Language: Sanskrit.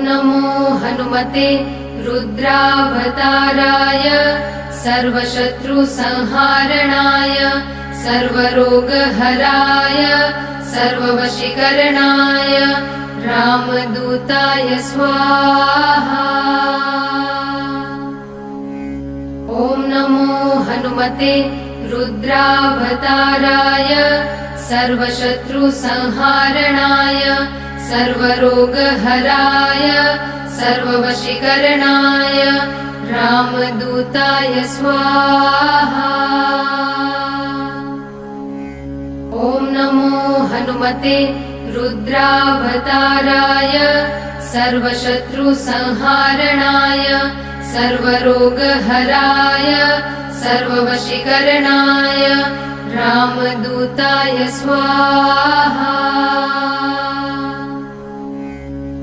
नमो हनुमते रुद्रावताराय सर्वशत्रुसंहारणाय सर्वरोगहराय सर्ववशीकरणाय रामदूताय स्वाहा। ॐ नमो हनुमते रुद्रावताराय सर्वशत्रुसंहारणाय सर्वरोगहराय सर्ववशीकरणाय रामदूताय स्वाहा। ॐ नमो हनुमते रुद्रावताराय सर्वशत्रुसंहारणाय सर्वरोगहराय सर्ववशीकरणाय रामदूताय स्वाहा।